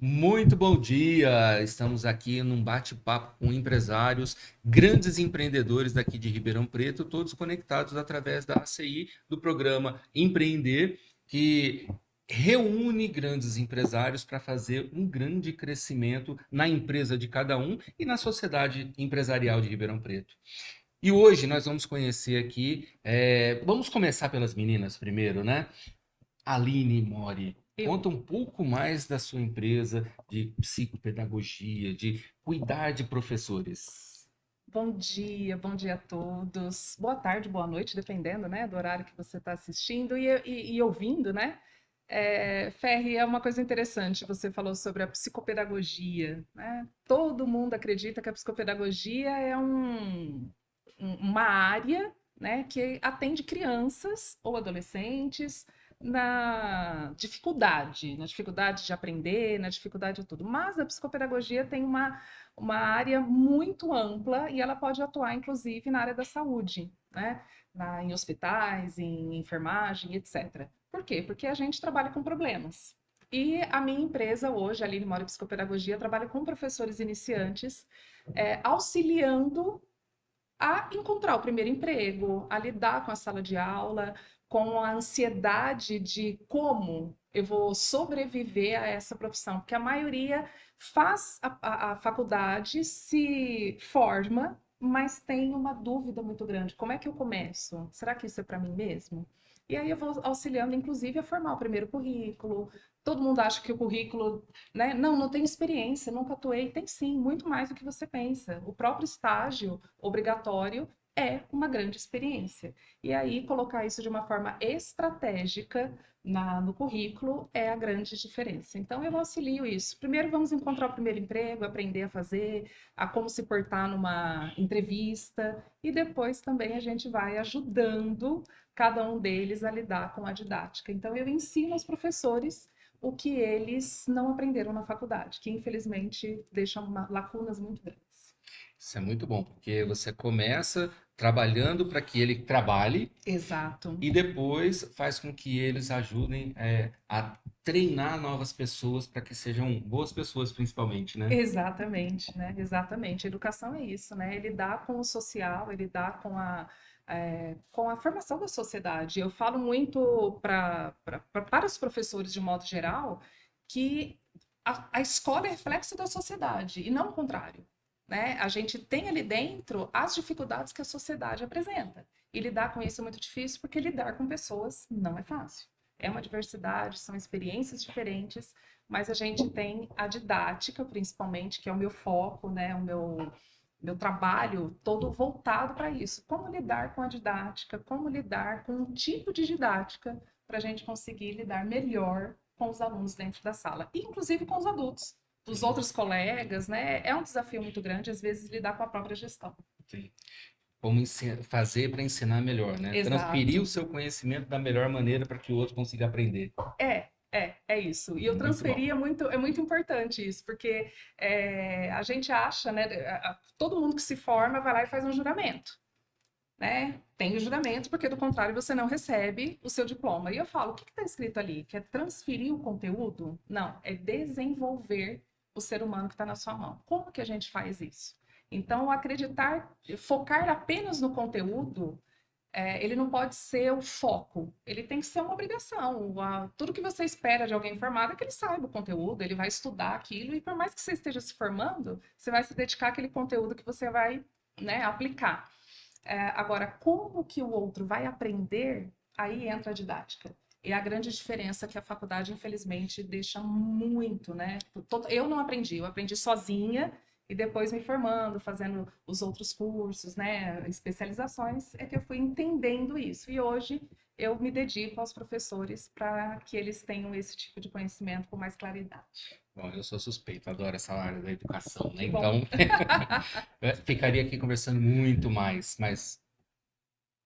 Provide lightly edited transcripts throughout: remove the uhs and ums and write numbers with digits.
Muito bom dia! Estamos aqui num bate-papo com empresários, grandes empreendedores daqui de Ribeirão Preto, todos conectados através da ACI, do programa Empreender, que reúne grandes empresários para fazer um grande crescimento na empresa de cada um e na sociedade empresarial de Ribeirão Preto. E hoje nós vamos conhecer aqui, vamos começar pelas meninas primeiro, né? Aline Mori, Eu. conta um pouco mais da sua empresa de psicopedagogia, de cuidar de professores. Bom dia a todos. Boa tarde, boa noite, dependendo, né, do horário que você está assistindo e ouvindo, né? Ferri, é uma coisa interessante, você falou sobre a psicopedagogia, né? Todo mundo acredita que a psicopedagogia é uma área, né, que atende crianças ou adolescentes na dificuldade de aprender, na dificuldade de tudo. Mas a psicopedagogia tem uma área muito ampla e ela pode atuar, inclusive, na área da saúde, né? Em hospitais, em enfermagem, etc. Por quê? Porque a gente trabalha com problemas. E a minha empresa hoje, a Aline Mori Psicopedagogia, trabalha com professores iniciantes, auxiliando a encontrar o primeiro emprego, a lidar com a sala de aula, com a ansiedade de como eu vou sobreviver a essa profissão, porque a maioria faz a faculdade, se forma, mas tem uma dúvida muito grande: como é que eu começo? Será que isso é para mim mesmo? E aí eu vou auxiliando, inclusive, a formar o primeiro currículo. Todo mundo acha que o currículo, né? Não, não tenho experiência, nunca atuei. Tem sim, muito mais do que você pensa. O próprio estágio obrigatório é uma grande experiência. E aí, colocar isso de uma forma estratégica no currículo é a grande diferença. Então, eu auxilio isso. Primeiro, vamos encontrar o primeiro emprego, aprender a fazer, a como se portar numa entrevista, e depois também a gente vai ajudando cada um deles a lidar com a didática. Então, eu ensino aos professores o que eles não aprenderam na faculdade, que infelizmente deixa lacunas muito grandes. Isso é muito bom, porque você começa trabalhando para que ele trabalhe Exato. e depois faz com que eles ajudem a treinar novas pessoas para que sejam boas pessoas, principalmente, né? Exatamente, né? Exatamente. A educação é isso, né? É lidar com o social, é lidar com a formação da sociedade. Eu falo muito para os professores, de modo geral, que a escola é reflexo da sociedade, e não o contrário. Né? A gente tem ali dentro as dificuldades que a sociedade apresenta. E lidar com isso é muito difícil, porque lidar com pessoas não é fácil. É uma diversidade, são experiências diferentes, mas a gente tem a didática, principalmente, que é o meu foco, né? Meu trabalho todo voltado para isso. Como lidar com a didática, como lidar com um tipo de didática para a gente conseguir lidar melhor com os alunos dentro da sala, e inclusive com os adultos, os Sim, outros colegas, né? É um desafio muito grande, às vezes, lidar com a própria gestão. sim. Como fazer para ensinar melhor, né? Transferir o Exato. seu conhecimento da melhor maneira para que o outro consiga aprender. É isso. E eu Muito bom. transferi, é muito importante isso, porque a gente acha, né? Todo mundo que se forma vai lá e faz um juramento, né? Tem o juramento, porque do contrário você não recebe o seu diploma. E eu falo, o que está escrito ali? Que é transferir o conteúdo? Não, é desenvolver o ser humano que está na sua mão. Como que a gente faz isso? Então, acreditar, focar apenas no conteúdo, ele não pode ser o foco, ele tem que ser uma obrigação. Tudo que você espera de alguém formado é que ele saiba o conteúdo, ele vai estudar aquilo, e por mais que você esteja se formando, você vai se dedicar àquele conteúdo que você vai, né, aplicar. Agora, como que o outro vai aprender, aí entra a didática. E a grande diferença que a faculdade, infelizmente, deixa muito, né? Eu não aprendi, eu aprendi sozinha e depois me formando, fazendo os outros cursos, né? Especializações, é que eu fui entendendo isso. E hoje eu me dedico aos professores para que eles tenham esse tipo de conhecimento com mais claridade. Bom, eu sou suspeito, adoro essa área da educação, né? Que bom. Então, ficaria aqui conversando muito mais, mas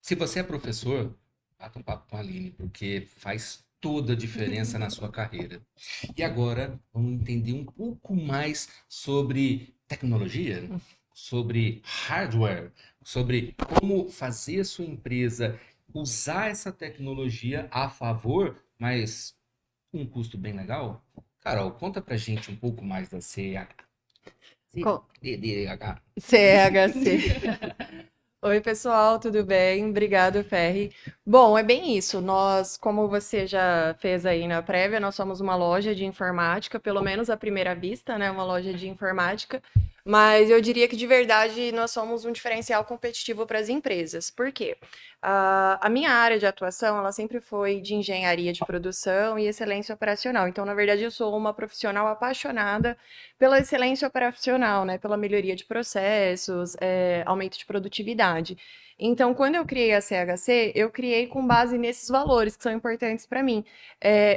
se você é professor, bata um papo com a Aline, porque faz toda a diferença na sua carreira. E agora, vamos entender um pouco mais sobre tecnologia, sobre hardware, sobre como fazer a sua empresa usar essa tecnologia a favor, mas com um custo bem legal. Carol, conta pra gente um pouco mais da CH. Co- CDDH. CHC. Oi, pessoal, tudo bem? Obrigado, Ferri. Bom, é bem isso. Nós, como você já fez aí na prévia, nós somos uma loja de informática, pelo menos à primeira vista, né? Uma loja de informática. Mas eu diria que de verdade nós somos um diferencial competitivo para as empresas. Por quê? A minha área de atuação, ela sempre foi de engenharia de produção e excelência operacional. Então, na verdade, eu sou uma profissional apaixonada pela excelência operacional, né? Pela melhoria de processos, aumento de produtividade. Então, quando eu criei a CHC, eu criei com base nesses valores que são importantes para mim,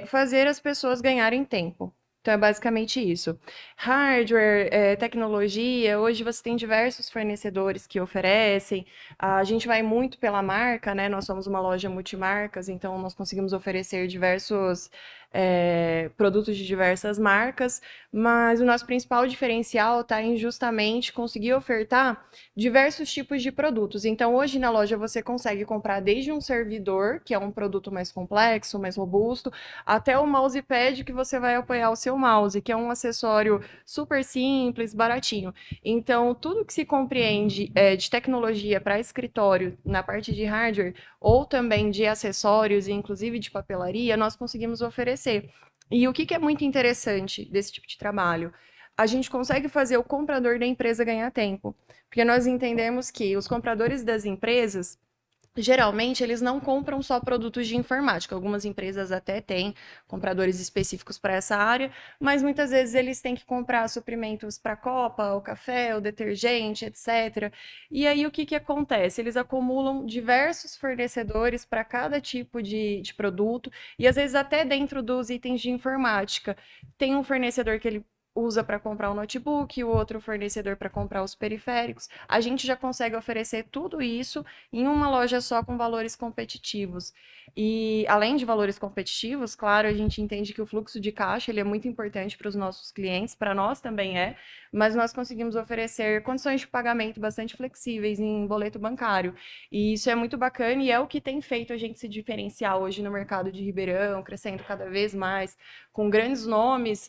fazer as pessoas ganharem tempo. Então, é basicamente isso. Hardware, tecnologia, hoje você tem diversos fornecedores que oferecem. A gente vai muito pela marca, né? Nós somos uma loja multimarcas, então nós conseguimos oferecer diversos produtos de diversas marcas, mas o nosso principal diferencial está em justamente conseguir ofertar diversos tipos de produtos. Então, hoje na loja você consegue comprar desde um servidor, que é um produto mais complexo, mais robusto, até o mousepad que você vai apoiar o seu mouse, que é um acessório super simples, baratinho. Então, tudo que se compreende de tecnologia para escritório na parte de hardware, ou também de acessórios e inclusive de papelaria, nós conseguimos oferecer. E o que é muito interessante desse tipo de trabalho? A gente consegue fazer o comprador da empresa ganhar tempo, porque nós entendemos que os compradores das empresas geralmente, eles não compram só produtos de informática. Algumas empresas até têm compradores específicos para essa área, mas muitas vezes eles têm que comprar suprimentos para a copa, o café, o detergente, etc. E aí o que acontece? Eles acumulam diversos fornecedores para cada tipo de produto, e às vezes até dentro dos itens de informática. Tem um fornecedor que ele usa para comprar o notebook, o outro fornecedor para comprar os periféricos. A gente já consegue oferecer tudo isso em uma loja só com valores competitivos. E além de valores competitivos, claro, a gente entende que o fluxo de caixa ele é muito importante para os nossos clientes, para nós também mas nós conseguimos oferecer condições de pagamento bastante flexíveis em boleto bancário. E isso é muito bacana e é o que tem feito a gente se diferenciar hoje no mercado de Ribeirão, crescendo cada vez mais, com grandes nomes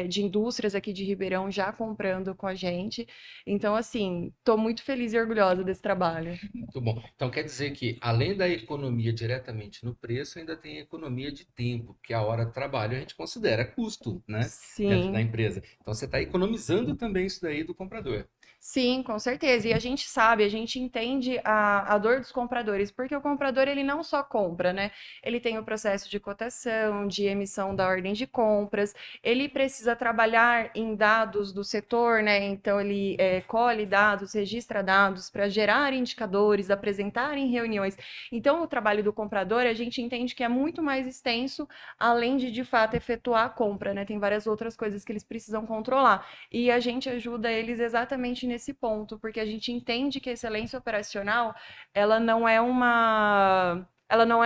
de indústrias aqui de Ribeirão já comprando com a gente. Então, assim, estou muito feliz e orgulhosa desse trabalho. Muito bom. Então quer dizer que, além da economia diretamente no preço, ainda tem a economia de tempo, que a hora de trabalho a gente considera custo, né? Dentro da Sim, empresa. Então você está economizando também isso daí do comprador. sim, com certeza. E a gente sabe, a gente entende a dor dos compradores, porque o comprador ele não só compra, né? Ele tem o processo de cotação, de emissão da ordem de compras, ele precisa trabalhar em dados do setor, né? Então ele colhe dados, registra dados para gerar indicadores, apresentar em reuniões. Então o trabalho do comprador a gente entende que é muito mais extenso, além de fato efetuar a compra, né? Tem várias outras coisas que eles precisam controlar. E a gente ajuda eles exatamente nesse ponto, porque a gente entende que a excelência operacional, ela não é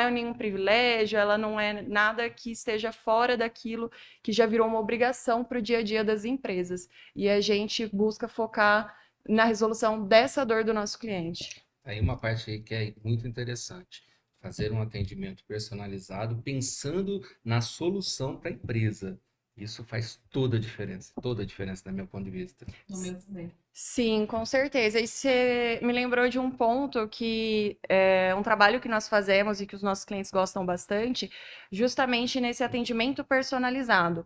nenhum privilégio, ela não é nada que esteja fora daquilo que já virou uma obrigação para o dia a dia das empresas. E a gente busca focar na resolução dessa dor do nosso cliente. Aí uma parte aí que é muito interessante. Fazer um atendimento personalizado pensando na solução para a empresa. Isso faz toda a diferença, do meu ponto de vista. No meu também. Sim, com certeza. E você me lembrou de um ponto que é um trabalho que nós fazemos e que os nossos clientes gostam bastante, justamente nesse atendimento personalizado.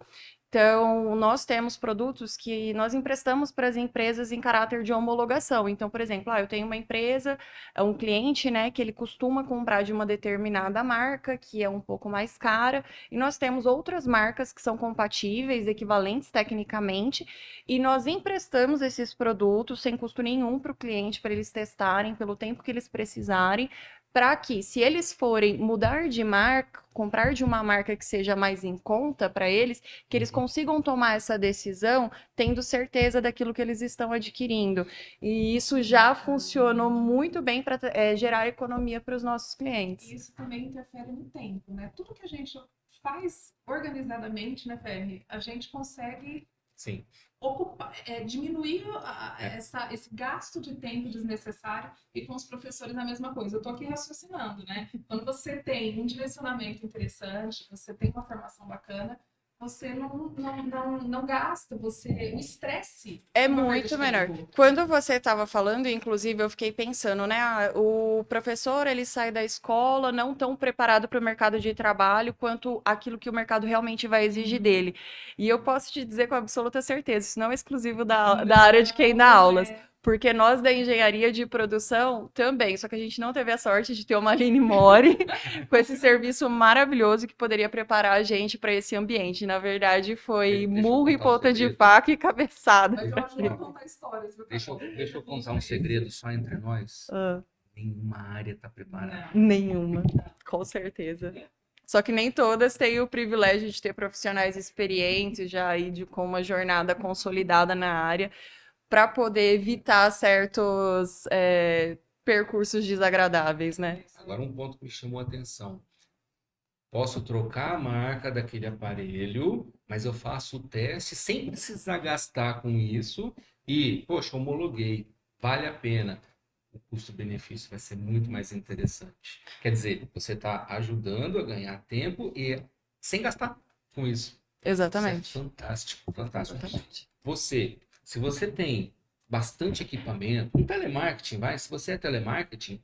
Então, nós temos produtos que nós emprestamos para as empresas em caráter de homologação. Então, por exemplo, eu tenho uma empresa, um cliente, né, que ele costuma comprar de uma determinada marca, que é um pouco mais cara, e nós temos outras marcas que são compatíveis, equivalentes tecnicamente, e nós emprestamos esses produtos sem custo nenhum para o cliente, para eles testarem pelo tempo que eles precisarem, para que, se eles forem mudar de marca, comprar de uma marca que seja mais em conta para eles, que eles consigam tomar essa decisão tendo certeza daquilo que eles estão adquirindo. E isso já funcionou muito bem para gerar economia para os nossos clientes. E isso também interfere no tempo, né? Tudo que a gente faz organizadamente, né, Ferri, a gente consegue Sim. diminuir esse gasto de tempo desnecessário e com os professores a mesma coisa. Eu estou aqui raciocinando, né? Quando você tem um direcionamento interessante, você tem uma formação bacana, você não gasta, o estresse É uma perda muito de menor. tempo. Quando você estava falando, inclusive, eu fiquei pensando, né? O professor, ele sai da escola não tão preparado para o mercado de trabalho quanto aquilo que o mercado realmente vai exigir dele. E eu posso te dizer com absoluta certeza, isso não é exclusivo da área de quem dá Não aulas. é. Porque nós da engenharia de produção também, só que a gente não teve a sorte de ter uma Aline Mori com esse serviço maravilhoso que poderia preparar a gente para esse ambiente. Na verdade, foi Deixa eu murro e contar um ponta de segredo. faca e cabeçada. Mas eu ajudo a contar histórias, viu, Deixa Carol? deixa eu contar um segredo só entre nós. Ah, Nenhuma área está preparada. Não. nenhuma, com certeza. Só que nem todas têm o privilégio de ter profissionais experientes já aí com uma jornada consolidada na área para poder evitar certos percursos desagradáveis, né? Agora, um ponto que me chamou a atenção. Posso trocar a marca daquele aparelho, mas eu faço o teste sem precisar gastar com isso e, poxa, homologuei. Vale a pena. O custo-benefício vai ser muito mais interessante. Quer dizer, você está ajudando a ganhar tempo e sem gastar com isso. Isso é Exatamente. fantástico, fantástico. Exatamente. Se você tem bastante equipamento, um telemarketing, vai, se você é telemarketing,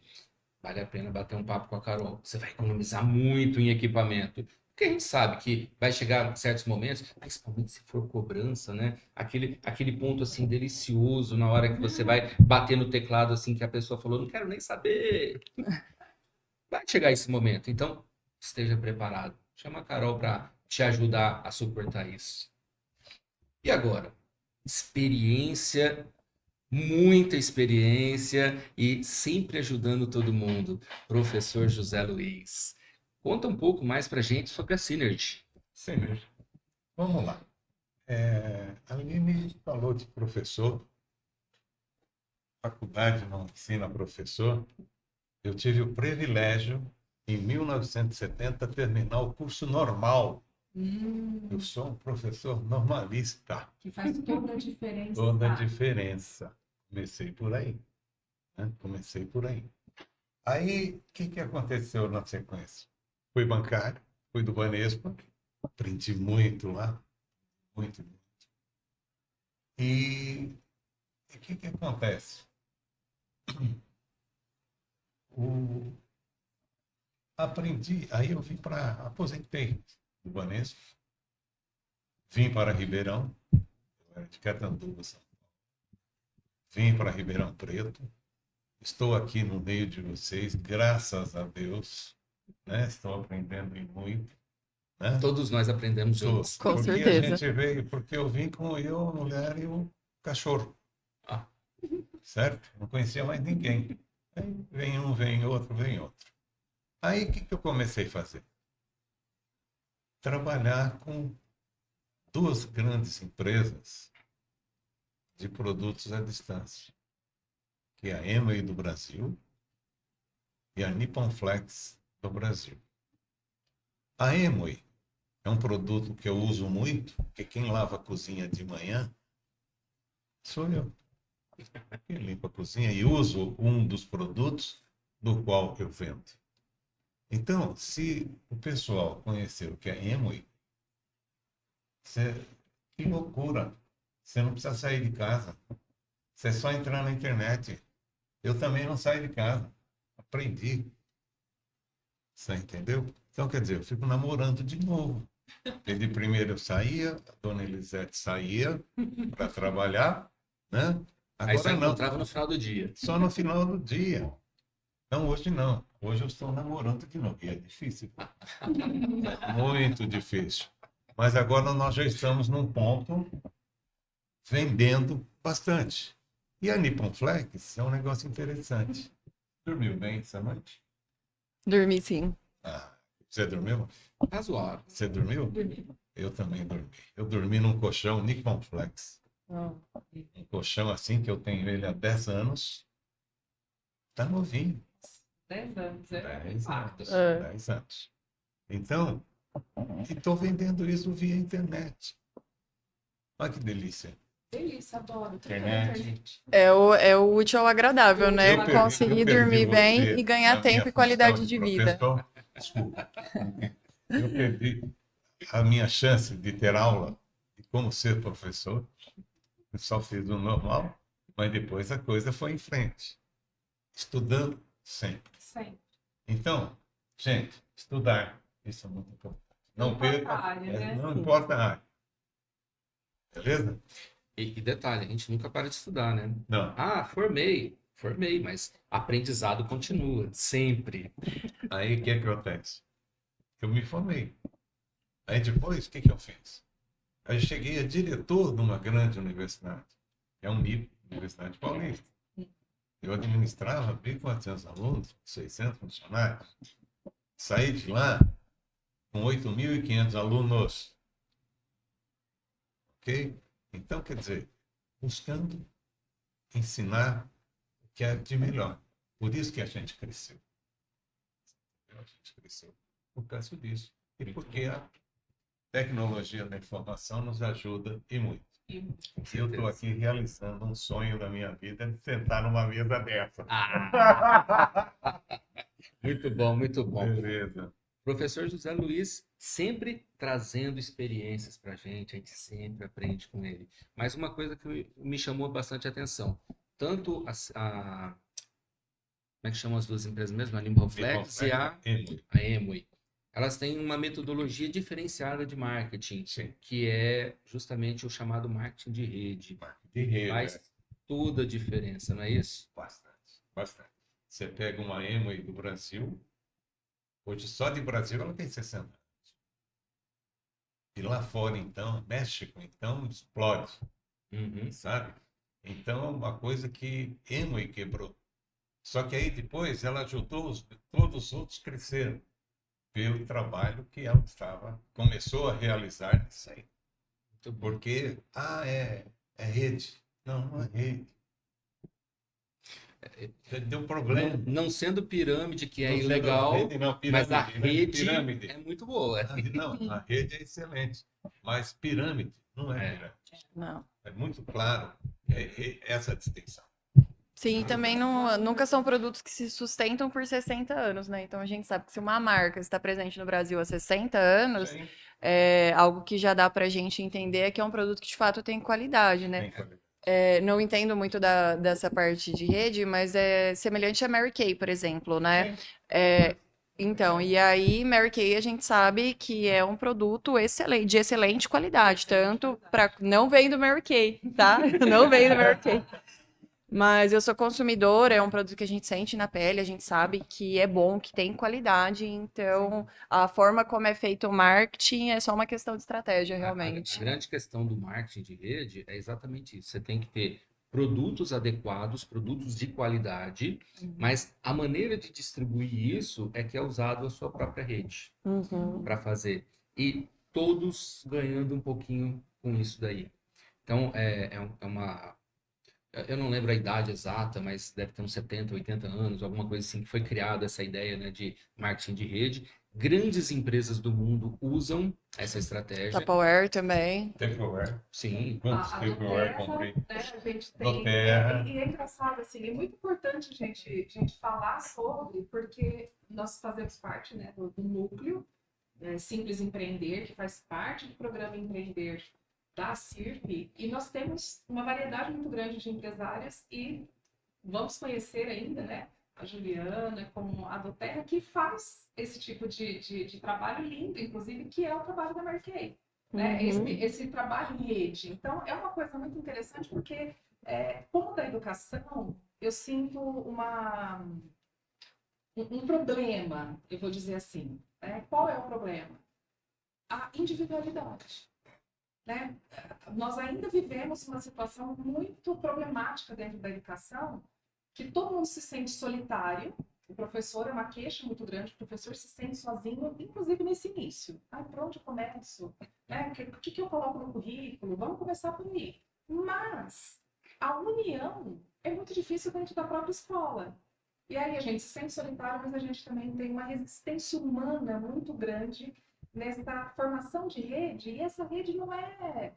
vale a pena bater um papo com a Carol. Você vai economizar muito em equipamento. Porque a gente sabe que vai chegar certos momentos, principalmente se for cobrança, né? Aquele ponto assim delicioso na hora que você vai bater no teclado assim que a pessoa falou, não quero nem saber. Vai chegar esse momento. Então, esteja preparado. Chama a Carol para te ajudar a suportar isso. E agora? Experiência, muita experiência e sempre ajudando todo mundo. Professor José Luiz. Conta um pouco mais pra gente sobre a Synergy. Sim, mesmo. Vamos lá. A Aline falou de professor. Faculdade não ensina professor. Eu tive o privilégio, em 1970, terminar o curso normal. Eu sou um professor normalista. Que faz toda a diferença. Toda a diferença. Comecei por aí. Né? Comecei por aí. Aí, o que aconteceu na sequência? Fui bancário, fui do Banespa, aprendi muito lá, muito, muito. E o que acontece? Aprendi, aí eu vim para, aposentei do Banespa, vim para Ribeirão, eu era de Catanduva, São Paulo. Vim para Ribeirão Preto, estou aqui no meio de vocês, graças a Deus, né? Estou aprendendo muito, né? Todos nós aprendemos juntos. Com Porque certeza. a gente veio, porque eu vim com eu, a mulher e o cachorro. Ah. Certo? Não conhecia mais ninguém. Aí vem um, vem outro, vem outro. Aí o que eu comecei a fazer? Trabalhar com duas grandes empresas de produtos à distância, que é a Amway do Brasil e a Nippon Flex do Brasil. A Amway é um produto que eu uso muito, porque quem lava a cozinha de manhã sou eu. Eu limpo a cozinha e uso um dos produtos do qual eu vendo. Então, se o pessoal conhecer o que é Amway, que loucura! Você não precisa sair de casa. Você é só entrar na internet. Eu também não saio de casa. Aprendi. Você entendeu? Então, quer dizer, eu fico namorando de novo. Porque de primeiro eu saía, a dona Elisete saía para trabalhar, né? Aí só Agora não, encontrava no final do dia. só no final do dia. Não, hoje não. Hoje eu estou namorando de novo. E é difícil. É muito difícil. Mas agora nós já estamos num ponto vendendo bastante. E a Nippon Flex é um negócio interessante. Dormiu bem essa noite? Dormi sim. Ah, você dormiu? Razoável. Você dormiu? Eu também dormi. Eu dormi num colchão Nippon Flex. Um colchão assim que eu tenho ele há 10 anos. Tá novinho. 10 anos, 10 anos. É. 10 anos. Então, estou vendendo isso via internet. Olha que delícia. Delícia, adoro. Internet. É o útil ao agradável, né? Eu perdi Conseguir dormir você bem e ganhar na tempo minha e qualidade função de vida. professor. Desculpa. Eu perdi. a minha chance de ter aula de como ser professor. Eu só fiz o normal, mas depois a coisa foi em frente. Estudando sempre. Sempre. Então, gente, estudar, isso é muito importante. Não importa perca, a área, né? não importa a área. Beleza? E detalhe, a gente nunca para de estudar, né? Não. Ah, formei, mas aprendizado continua, sempre. Aí o que acontece? Eu me formei. Aí depois, o que eu fiz? Aí eu cheguei a diretor de uma grande universidade, que é um MIP, Universidade Paulista. Eu administrava 1.400 alunos, 600 funcionários. Saí de lá com 8.500 alunos. Ok? Então, quer dizer, buscando ensinar o que é de melhor. Por isso que a gente cresceu. A gente cresceu por causa disso. E porque a tecnologia da informação nos ajuda e muito. Eu estou aqui realizando um sonho da minha vida de sentar numa mesa dessa. Muito bom, muito bom. Beleza. Professor José Luiz sempre trazendo experiências para a gente sempre aprende com ele. Mas uma coisa que me chamou bastante atenção, tanto como é que chamam as duas empresas mesmo? A Limboflex e a Emoi. Elas têm uma metodologia diferenciada de marketing, Sim. que é justamente o chamado marketing de rede. De rede. Faz toda a diferença, não é isso? Bastante, bastante. Você pega uma Emoi do Brasil, hoje só de Brasil ela tem 60 anos. E lá fora, então, México, então, explode, sabe? Então, é uma coisa que Emoi quebrou. Só que aí depois ela ajudou todos os outros cresceram pelo trabalho que ela começou a realizar nisso aí. Porque, é rede. Não, não é rede. Deu problema. Não sendo pirâmide, que é Não sendo ilegal, rede, não, pirâmide, mas a né? rede Pirâmide. é muito boa. Não, a rede é excelente. Mas pirâmide não é pirâmide. Não. É muito claro essa distinção. Sim, também nunca são produtos que se sustentam por 60 anos, né? Então a gente sabe que se uma marca está presente no Brasil há 60 anos, Sim, algo que já dá para a gente entender que é um produto que de fato tem qualidade, né? tem qualidade. Não entendo muito dessa parte de rede, mas é semelhante a Mary Kay, por exemplo, né? Então, e aí Mary Kay a gente sabe que é um produto excelente, de excelente qualidade, tanto para não vem do Mary Kay, tá? Não vem do Mary Kay. Mas eu sou consumidora, é um produto que a gente sente na pele, a gente sabe que é bom, que tem qualidade, então a forma como é feito o marketing é só uma questão de estratégia, A realmente. grande questão do marketing de rede é exatamente isso. Você tem que ter produtos adequados, produtos de qualidade, mas a maneira de distribuir isso é que é usado a sua própria rede para fazer. E todos ganhando um pouquinho com isso daí. Então, eu não lembro a idade exata, mas deve ter uns 70, 80 anos, alguma coisa assim, que foi criada essa ideia, né, de marketing de rede. Grandes empresas do mundo usam essa estratégia. Tupperware também. Tupperware. Sim. Quantos Tupperware comprei? Né, a gente tem, Doterra. e é engraçado, assim, é muito importante a gente falar sobre, porque nós fazemos parte, né, do núcleo Simples Empreender, que faz parte do programa Empreender da CIRP, e nós temos uma variedade muito grande de empresárias e vamos conhecer ainda, né, a Juliana, como a Doterra, que faz esse tipo de trabalho lindo, inclusive, que é o trabalho da Mary Kay, né? Esse trabalho em rede. Então, é uma coisa muito interessante, porque, como da educação, eu sinto um problema, eu vou dizer assim. Qual é o problema? A individualidade. Né? Nós ainda vivemos uma situação muito problemática dentro da educação, que todo mundo se sente solitário. O professor é uma queixa muito grande, o professor se sente sozinho, inclusive nesse início. Por onde eu começo? O que eu coloco no currículo? Vamos começar por aí. Mas a união é muito difícil dentro da própria escola. E aí a gente se sente solitário, mas a gente também tem uma resistência humana muito grande nessa formação de rede, e essa rede não é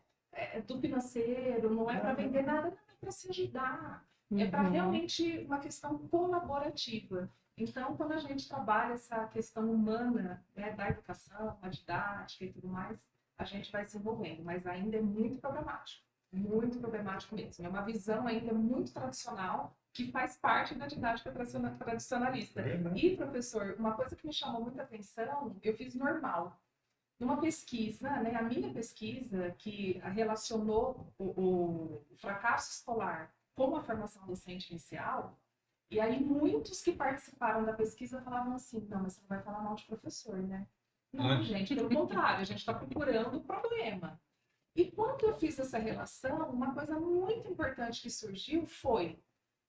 do financeiro, não é para vender nada, não é para se ajudar, é para realmente uma questão colaborativa. Então, quando a gente trabalha essa questão humana, né, da educação, da didática e tudo mais, a gente vai se envolvendo, mas ainda é muito problemático mesmo. É uma visão ainda muito tradicional que faz parte da didática tradicionalista. E, professor, uma coisa que me chamou muita atenção, eu fiz normal. Numa pesquisa, né, a minha pesquisa, que relacionou o fracasso escolar com a formação docente inicial, e aí muitos que participaram da pesquisa falavam assim, não, mas você não vai falar mal de professor, né? Não, gente, pelo contrário, a gente está procurando o problema. E quando eu fiz essa relação, uma coisa muito importante que surgiu foi,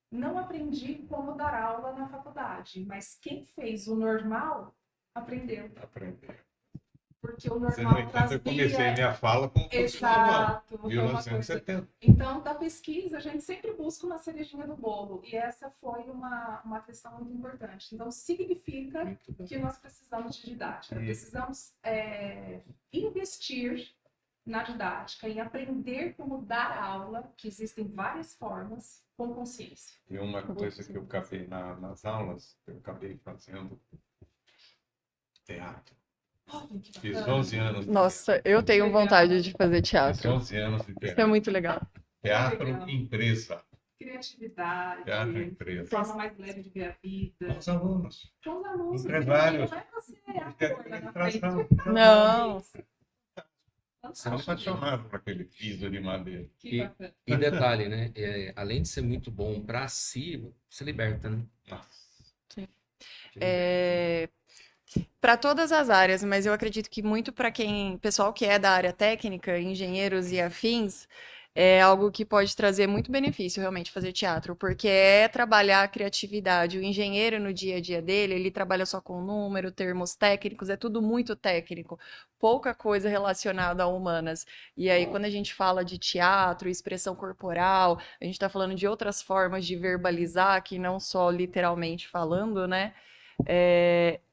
não aprendi como dar aula na faculdade, mas quem fez o normal, aprendeu. Aprender. Porque o Você, no normal entanto, eu comecei trazia... minha fala como fosse normal. Exato, foi uma coisa. 1970. Então, da pesquisa, a gente sempre busca uma cerejinha do bolo. E essa foi uma questão muito importante. Então, significa Muito bom. que nós precisamos de didática. E- Precisamos investir na didática, em aprender como dar aula, que existem várias formas, com consciência. E uma coisa que eu acabei nas aulas, eu acabei fazendo teatro. Olha que Fiz bacana. 11 anos de Nossa, eu tenho Legal. vontade de fazer Fiz teatro. 11 anos de Isso é teatro. muito legal. Teatro Legal. empresa. Criatividade, Teatro empresa. forma mais leve de ver a vida. Com os alunos. Com os alunos, Empresários. não é você, é a cor lá na frente. Não. São apaixonados por aquele piso de madeira. Que bacana. E detalhe, né? Além de ser muito bom para si, você liberta, né? Nossa. Para todas as áreas, mas eu acredito que muito para pessoal que é da área técnica, engenheiros e afins, é algo que pode trazer muito benefício realmente fazer teatro, porque é trabalhar a criatividade. O engenheiro no dia a dia dele, ele trabalha só com número, termos técnicos, é tudo muito técnico, pouca coisa relacionada a humanas. E aí, quando a gente fala de teatro, expressão corporal, a gente está falando de outras formas de verbalizar, que não só literalmente falando, né?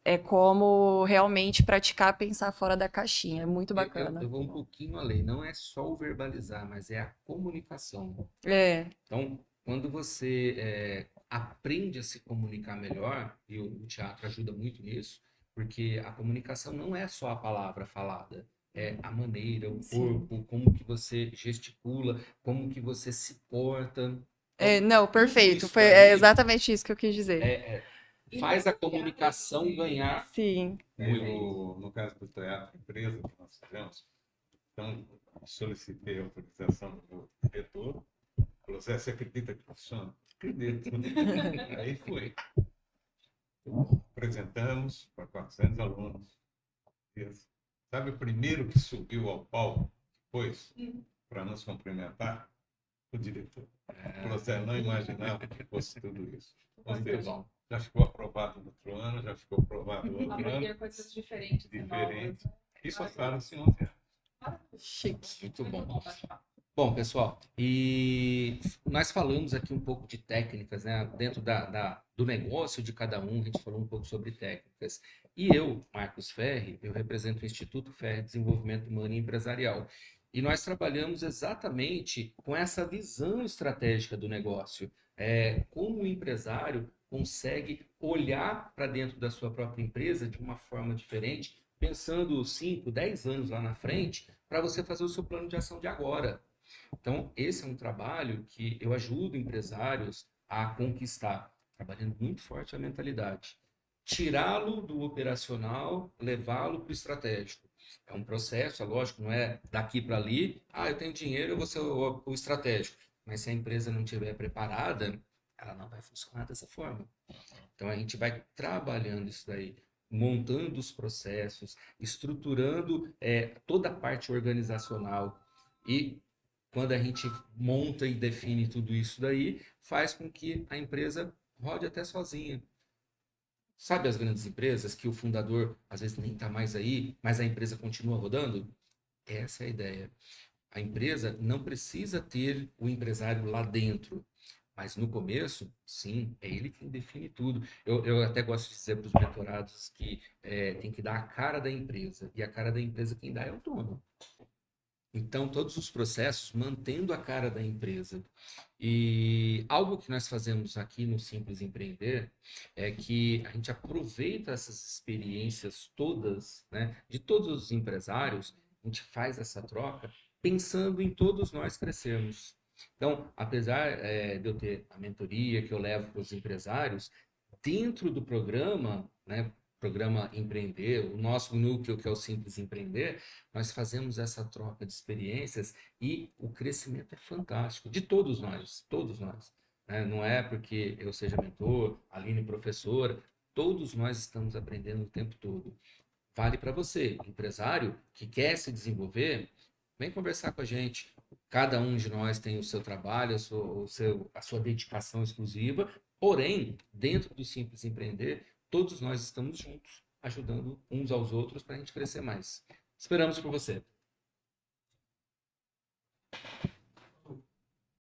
É como realmente praticar pensar fora da caixinha. É muito bacana. Eu vou um pouquinho além. Não é só o verbalizar, mas é a comunicação. É, Então, quando você aprende a se comunicar melhor, e o teatro ajuda muito nisso, porque a comunicação não é só a palavra falada, é a maneira, o Sim. corpo, como que você gesticula, como que você se porta. não, perfeito. isso É daí exatamente isso que eu quis dizer. Faz a comunicação ganhar Sim. No caso do teatro empresa que nós fizemos, então solicitei a autorização do meu diretor. Falou, Zé, você acredita que funciona? Acredito. Aí foi. Apresentamos para 400 alunos. Sabe o primeiro que subiu ao palco depois, para nos cumprimentar? O diretor. Falou, Zé, não imaginava que fosse tudo isso. Ou seja, já ficou aprovado no outro ano, já ficou aprovado no outro ano. Aprender coisas diferentes e Diferente. novas. Isso passaram-se 11 anos. Chique. muito bom. Bom, pessoal, e nós falamos aqui um pouco de técnicas, né? Dentro do negócio de cada um, a gente falou um pouco sobre técnicas. E eu, Marcos Ferri, eu represento o Instituto Ferri Desenvolvimento Humano e Empresarial. E nós trabalhamos exatamente com essa visão estratégica do negócio. Como o empresário consegue olhar para dentro da sua própria empresa de uma forma diferente, pensando 5, 10 anos lá na frente, para você fazer o seu plano de ação de agora. Então, esse é um trabalho que eu ajudo empresários a conquistar, trabalhando muito forte a mentalidade. Tirá-lo do operacional, levá-lo para o estratégico. É um processo, é lógico, não é daqui para ali, eu tenho dinheiro, eu vou ser o estratégico. Mas se a empresa não estiver preparada, ela não vai funcionar dessa forma. Então, a gente vai trabalhando isso daí, montando os processos, estruturando toda a parte organizacional e quando a gente monta e define tudo isso daí, faz com que a empresa rode até sozinha. Sabe as grandes empresas que o fundador às vezes nem está mais aí, mas a empresa continua rodando? Essa é a ideia. A empresa não precisa ter o empresário lá dentro, mas no começo, sim, é ele quem define tudo. Eu até gosto de dizer para os mentorados que tem que dar a cara da empresa, e a cara da empresa quem dá é o dono. Então, todos os processos mantendo a cara da empresa. E algo que nós fazemos aqui no Simples Empreender é que a gente aproveita essas experiências todas, né, de todos os empresários, a gente faz essa troca pensando em todos nós crescermos. Então, apesar de eu ter a mentoria que eu levo para os empresários, dentro do programa, né, programa Empreender, o nosso núcleo que é o Simples Empreender, nós fazemos essa troca de experiências e o crescimento é fantástico, de todos nós. Né? Não é porque eu seja mentor, Aline professora, todos nós estamos aprendendo o tempo todo. Vale para você, empresário que quer se desenvolver, vem conversar com a gente. Cada um de nós tem o seu trabalho, a sua dedicação exclusiva, porém, dentro do Simples Empreender, todos nós estamos juntos, ajudando uns aos outros para a gente crescer mais. Esperamos por você.